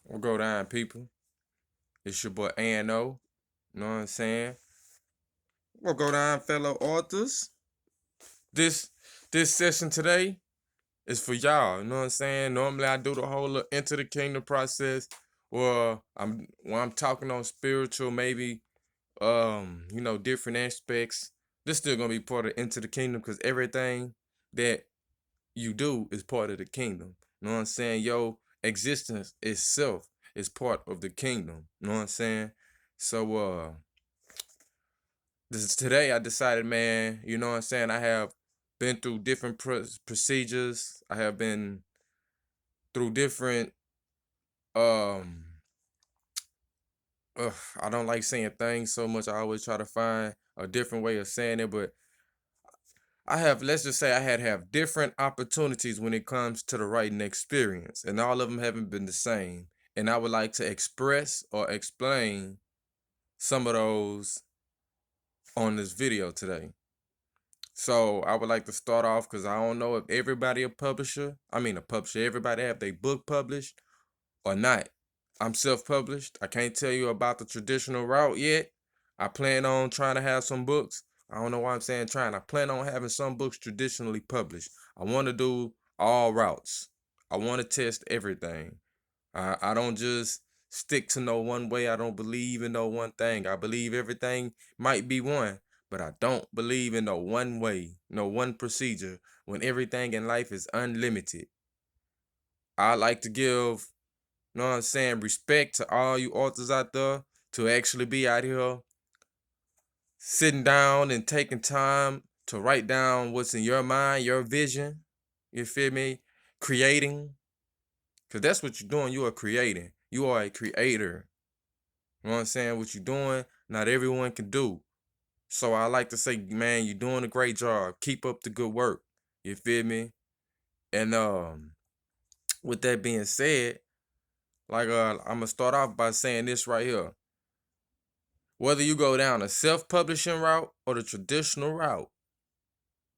We'll go down, people. It's your boy ANO. You know what I'm saying? We'll go down, fellow authors. This this session today is for y'all. You know what I'm saying? Normally I do the whole Into the Kingdom process, or when I'm talking on spiritual, maybe different aspects. This still gonna be part of Into the Kingdom because everything that you do is part of the kingdom. You know what I'm saying? Your existence itself is part of the kingdom. You know what I'm saying? So this is today I decided, man, you know what I'm saying? I have been through different procedures. I have been through different um I don't like saying things so much. I always try to find a different way of saying it, but let's just say I had to have different opportunities when it comes to the writing experience, and all of them haven't been the same. And I would like to express or explain some of those on this video today. So I would like to start off because I don't know if everybody a publisher, everybody have their book published or not. I'm self-published. I can't tell you about the traditional route yet. I plan on trying to have some books. I don't know why I'm saying trying. I plan on having some books traditionally published. I want to do all routes. I want to test everything. I don't just stick to no one way. I don't believe in no one thing. I believe everything might be one, but I don't believe in no one way, no one procedure when everything in life is unlimited. I like to give, you know what I'm saying, respect to all you authors out there to actually be out here sitting down and taking time to write down what's in your mind, your vision. You feel me? Creating. Because that's what you're doing. You are creating. You are a creator. You know what I'm saying? What you're doing, not everyone can do. So I like to say, man, you're doing a great job. Keep up the good work. You feel me? And with that being said, I'm gonna start off by saying this right here. Whether you go down a self-publishing route or the traditional route,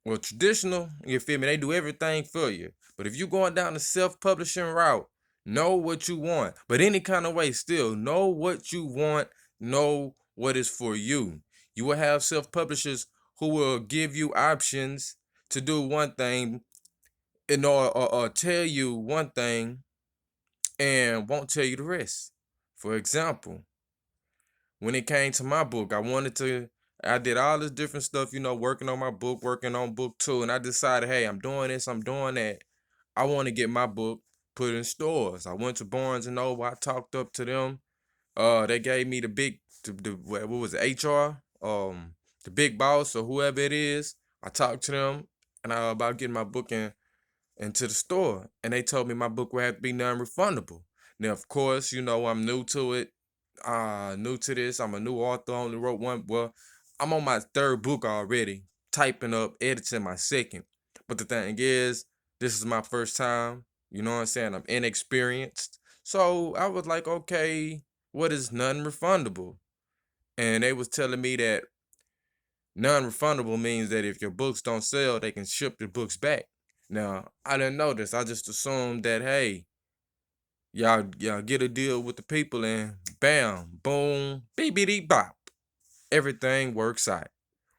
well, traditional, you feel me? They do everything for you. But if you're going down the self-publishing route, know what you want. But any kind of way, still know what you want. Know what is for you. You will have self-publishers who will give you options to do one thing or tell you one thing and won't tell you the rest. For example, when it came to my book, I did all this different stuff, working on my book, working on book two, and I decided, hey, I'm doing this, I'm doing that. I want to get my book put in stores. I went to Barnes and Noble, I talked up to them. They gave me what was it, HR, the big boss or whoever it is. I talked to them and about getting my book into the store, and they told me my book would have to be non-refundable. Now, of course, I'm new to it, new to this. I'm a new author. Only wrote one. Well, I'm on my third book already, typing up, editing my second. But the thing is, this is my first time. You know what I'm saying? I'm inexperienced, so I was like, okay, what is non-refundable? And they was telling me that non-refundable means that if your books don't sell, they can ship your books back. Now, I didn't know this. I just assumed that, hey, y'all get a deal with the people and bam, boom, beep bop. Everything works out.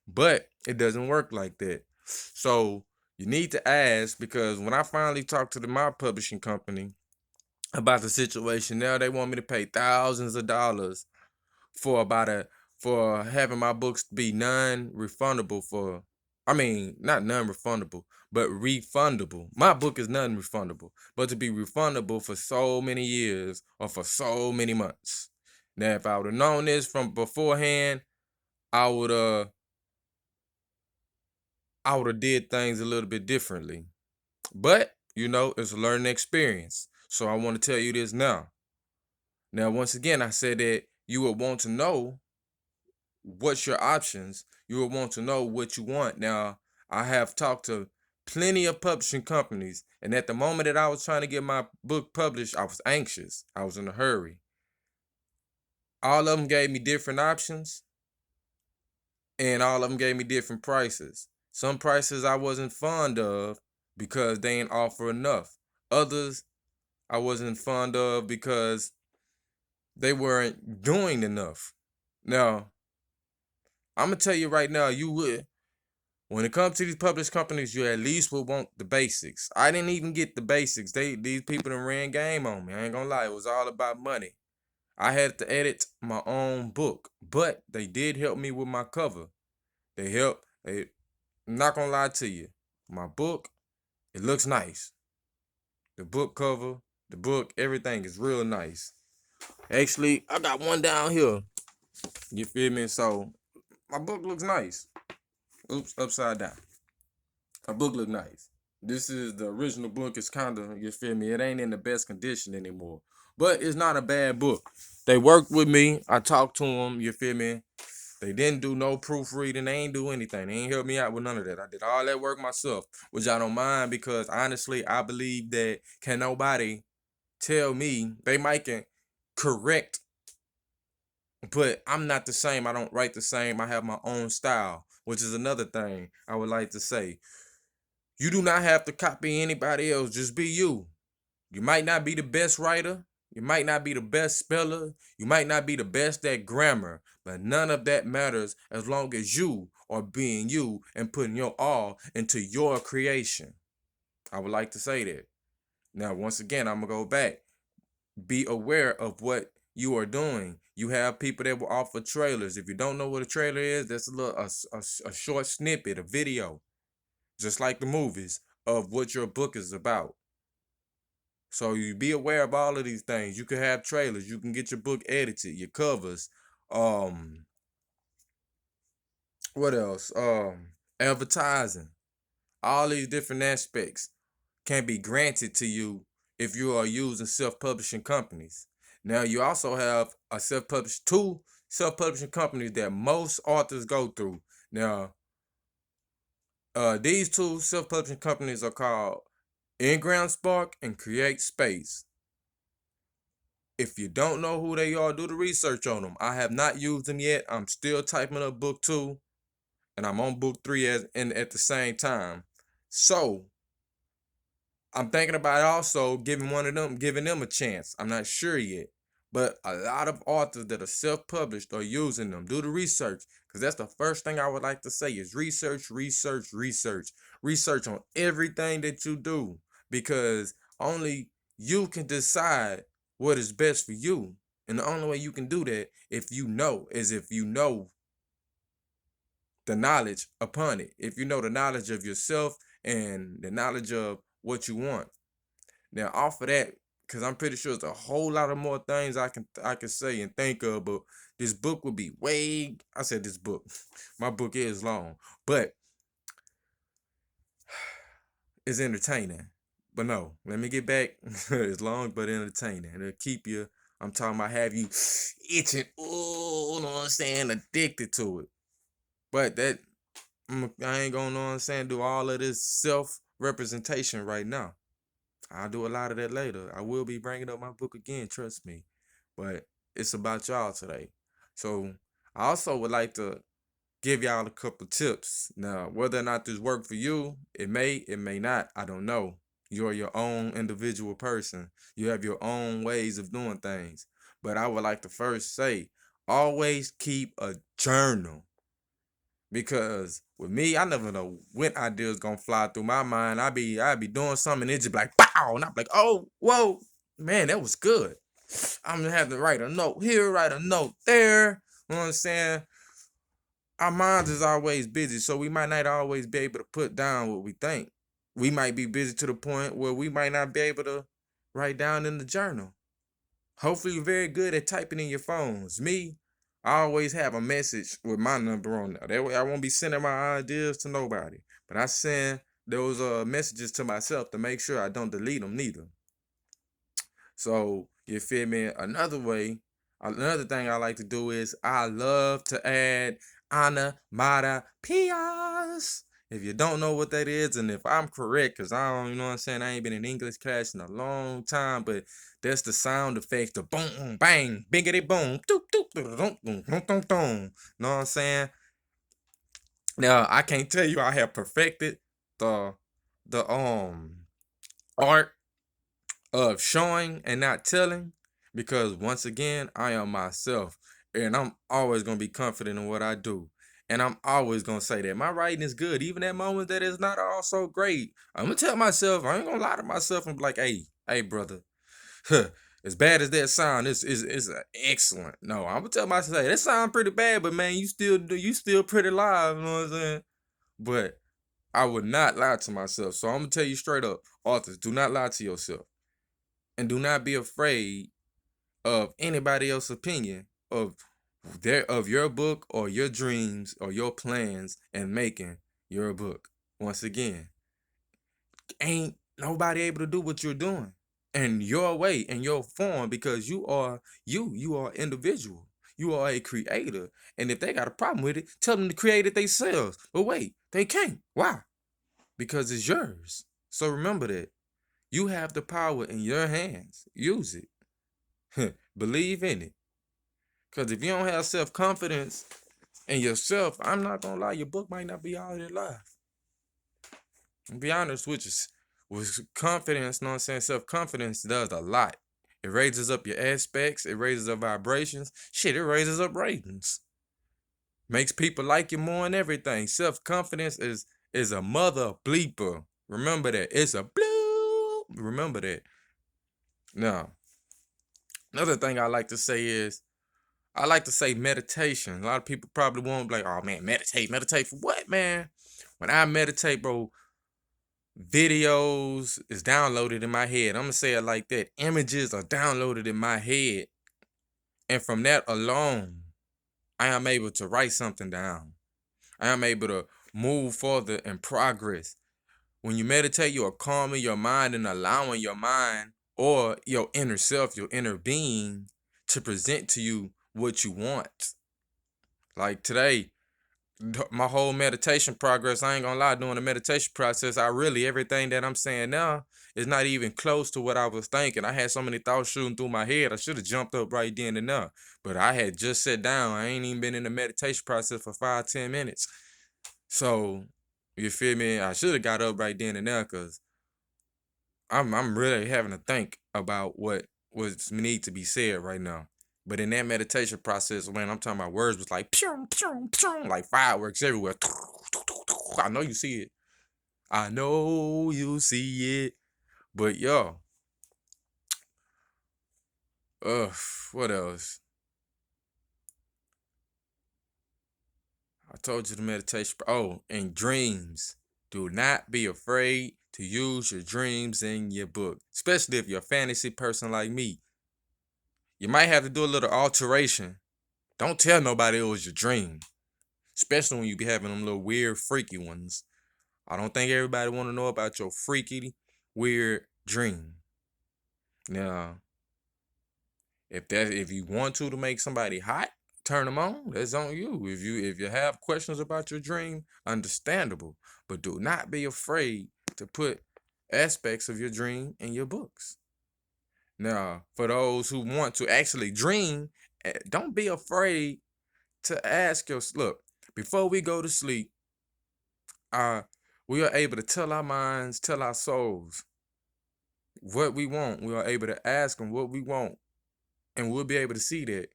But it doesn't work like that. So you need to ask, because when I finally talked to my publishing company about the situation, now they want me to pay thousands of dollars for for having my books be non-refundable not non-refundable, but refundable. My book is non-refundable, but to be refundable for so many years or for so many months. Now, if I would have known this from beforehand, I would I would have did things a little bit differently. But it's a learning experience. So I want to tell you this now. Now, once again, I said that you would want to know what's your options. You will want to know what you want. Now, I have talked to plenty of publishing companies, and at the moment that I was trying to get my book published, I was anxious. I was in a hurry. All of them gave me different options, and all of them gave me different prices. Some prices I wasn't fond of because they ain't offer enough. Others I wasn't fond of because they weren't doing enough. Now, I'm gonna tell you right now, you would. When it comes to these published companies, you at least would want the basics. I didn't even get the basics. These people done ran game on me. I ain't gonna lie, it was all about money. I had to edit my own book, but they did help me with my cover. They helped. I'm not gonna lie to you. My book, it looks nice. The book cover, the book, everything is real nice. Actually, I got one down here. You feel me? So my book looks nice. Oops, upside down. My book look nice. This is the original book. It's kind of, you feel me? It ain't in the best condition anymore. But it's not a bad book. They worked with me. I talked to them, you feel me? They didn't do no proofreading. They ain't do anything. They ain't help me out with none of that. I did all that work myself, which I don't mind because honestly, I believe that can nobody tell me they might can correct, but I'm not the same. I don't write the same. I have my own style, which is another thing I would like to say. You do not have to copy anybody else. Just be you. You might not be the best writer. You might not be the best speller. You might not be the best at grammar, but none of that matters as long as you are being you and putting your all into your creation. I would like to say that. Now, once again, I'm going to go back. Be aware of what you are doing. You have people that will offer trailers. If you don't know what a trailer is, that's a short snippet, a video, just like the movies, of what your book is about. So you be aware of all of these things. You can have trailers. You can get your book edited, your covers. What else? Advertising. All these different aspects can be granted to you if you are using self-publishing companies. Now you also have two self-publishing companies that most authors go through. Now, these two self-publishing companies are called Inground Spark and Create Space. If you don't know who they are, do the research on them. I have not used them yet. I'm still typing up book 2, and I'm on book 3 at the same time. So I'm thinking about also giving them a chance. I'm not sure yet. But a lot of authors that are self-published are using them. Do the research, because that's the first thing I would like to say is research, research, research. Research on everything that you do, because only you can decide what is best for you. And the only way you can do that if you know the knowledge upon it. If you know the knowledge of yourself and the knowledge of what you want. Now, off of that, because I'm pretty sure there's a whole lot of more things I can say and think of, but this book would be I said this book. My book is long, but it's entertaining. But no, let me get back. It's long but entertaining. It'll keep you, I'm talking about have you itching, oh, you know what I'm saying, addicted to it. But that, I ain't gonna, know what I'm saying, do all of this self-representation right now. I'll do a lot of that later. I will be bringing up my book again, trust me. But it's about y'all today. So I also would like to give y'all a couple tips. Now, whether or not this worked for you, it may not. I don't know. You're your own individual person. You have your own ways of doing things. But I would like to first say, always keep a journal. Because with me, I never know when ideas gonna fly through my mind. I be doing something and it just be like, pow, and I'm like, oh, whoa, man, that was good. I'm gonna have to write a note here, write a note there. You know what I'm saying? Our minds is always busy, so we might not always be able to put down what we think. We might be busy to the point where we might not be able to write down in the journal. Hopefully you're very good at typing in your phones. Me, I always have a message with my number on there. That way I won't be sending my ideas to nobody. But I send those messages to myself to make sure I don't delete them neither. So, you feel me? Another thing I like to do is I love to add onomatopoeias. If you don't know what that is, and if I'm correct, because I don't, you know what I'm saying, I ain't been in English class in a long time, but that's the sound effects, the boom, bang, biggity boom, doop, doop, doop, doop, doop, doop, doop. Know what I'm saying? Now, I can't tell you I have perfected the art of showing and not telling, because once again, I am myself, and I'm always gonna be confident in what I do. And I'm always gonna say that my writing is good, even at moments that it's not all so great. I'm gonna tell myself, I ain't gonna lie to myself and be like, hey, brother, as bad as that sound, it's excellent. No, I'm gonna tell myself, hey, that sound pretty bad, but man, you still pretty live, you know what I'm saying? But I would not lie to myself. So I'm gonna tell you straight up, authors, do not lie to yourself. And do not be afraid of anybody else's opinion of your book or your dreams or your plans and making your book. Once again, ain't nobody able to do what you're doing in your way, in your form, because you are individual. You are a creator. And if they got a problem with it, tell them to create it themselves. But wait, they can't. Why? Because it's yours. So remember that. You have the power in your hands. Use it. Believe in it. Because if you don't have self-confidence in yourself, I'm not going to lie, your book might not be all that live. I'll be honest with you. With confidence, you know what I'm saying? Self-confidence does a lot. It raises up your aspects. It raises up vibrations. Shit, it raises up ratings. Makes people like you more and everything. Self-confidence is a mother bleeper. Remember that. It's a bloop. Remember that. Now, another thing I like to say is, I like to say meditation. A lot of people probably won't be like, oh man, meditate for what, man? When I meditate, bro, videos is downloaded in my head. I'm gonna say it like that. Images are downloaded in my head. And from that alone, I am able to write something down. I am able to move further in progress. When you meditate, you are calming your mind and allowing your mind or your inner self, your inner being, to present to you what you want. Like today, my whole meditation progress, I ain't gonna lie, during the meditation process, everything that I'm saying now is not even close to what I was thinking. I had so many thoughts shooting through my head. I should have jumped up right then and there. But I had just sat down. I ain't even been in the meditation process for 5-10 minutes. So, you feel me? I should have got up right then and there, because I'm really having to think about what need to be said right now. But in that meditation process, man, I'm talking about words was like pew, pew, pew, like fireworks everywhere. I know you see it. I know you see it. But yo, what else? I told you the meditation. Oh, and dreams. Do not be afraid to use your dreams in your book, especially if you're a fantasy person like me. You might have to do a little alteration. Don't tell nobody it was your dream, especially when you be having them little weird, freaky ones. I don't think everybody want to know about your freaky, weird dream. Now, if you want to make somebody hot, turn them on. That's on you. If you have questions about your dream, understandable. But do not be afraid to put aspects of your dream in your books. Now, for those who want to actually dream, don't be afraid to ask your look, before we go to sleep, we are able to tell our minds, tell our souls what we want. We are able to ask them what we want, and we'll be able to see that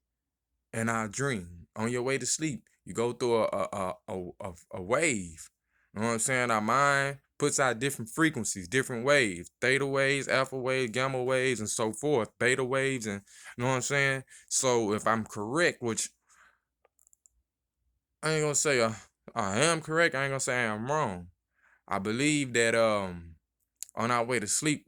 in our dream. On your way to sleep, you go through a wave. You know what I'm saying? Our mind puts out different frequencies, different waves, theta waves, alpha waves, gamma waves, and so forth, beta waves, and you know what I'm saying? So if I'm correct, which I ain't gonna say I am correct, I ain't gonna say I'm wrong. I believe that on our way to sleep,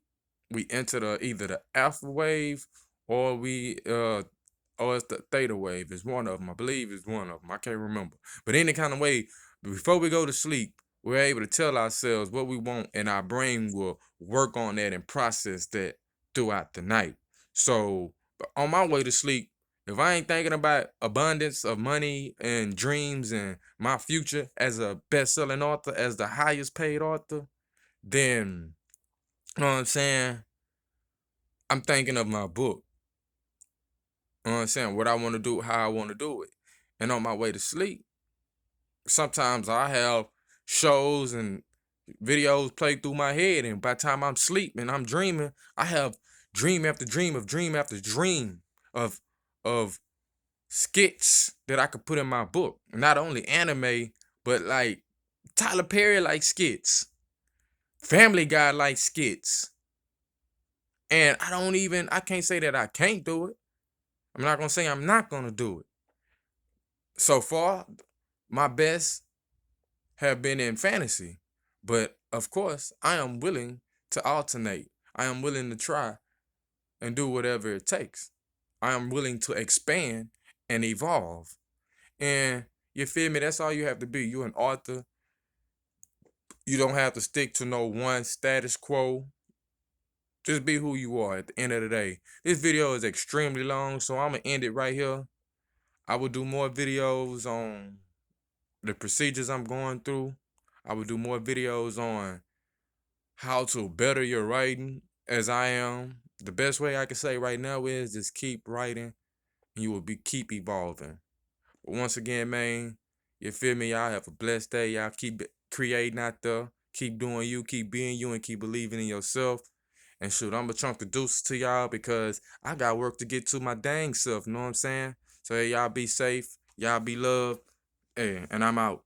we enter either the alpha wave or it's the theta wave. It's one of them. I believe it's one of them. I can't remember. But any kind of way, before we go to sleep, we're able to tell ourselves what we want, and our brain will work on that and process that throughout the night. So on my way to sleep, if I ain't thinking about abundance of money and dreams and my future as a best-selling author, as the highest paid author, then, you know what I'm saying? I'm thinking of my book. You know what I'm saying? What I want to do, how I want to do it. And on my way to sleep, sometimes I have shows and videos play through my head. And by the time I'm sleeping, I'm dreaming, I have dream after dream of dream after dream of of skits that I could put in my book. Not only anime, but like Tyler Perry like skits, Family Guy like skits. And I can't say that I can't do it. I'm not gonna say I'm not gonna do it. So far, my best have been in fantasy. But of course, I am willing to alternate. I am willing to try and do whatever it takes. I am willing to expand and evolve. And you feel me? That's all you have to be. You're an author. You don't have to stick to no one status quo. Just be who you are at the end of the day. This video is extremely long, so I'm going to end it right here. I will do more videos on the procedures I'm going through. I will do more videos on how to better your writing as I am. The best way I can say right now is just keep writing and you will keep evolving. But once again, man, you feel me? Y'all have a blessed day. Y'all keep creating out there. Keep doing you, keep being you, and keep believing in yourself. And shoot, I'm going to chunk the deuces to y'all because I got work to get to my dang self. You know what I'm saying? So hey, y'all be safe. Y'all be loved. Hey, and I'm out.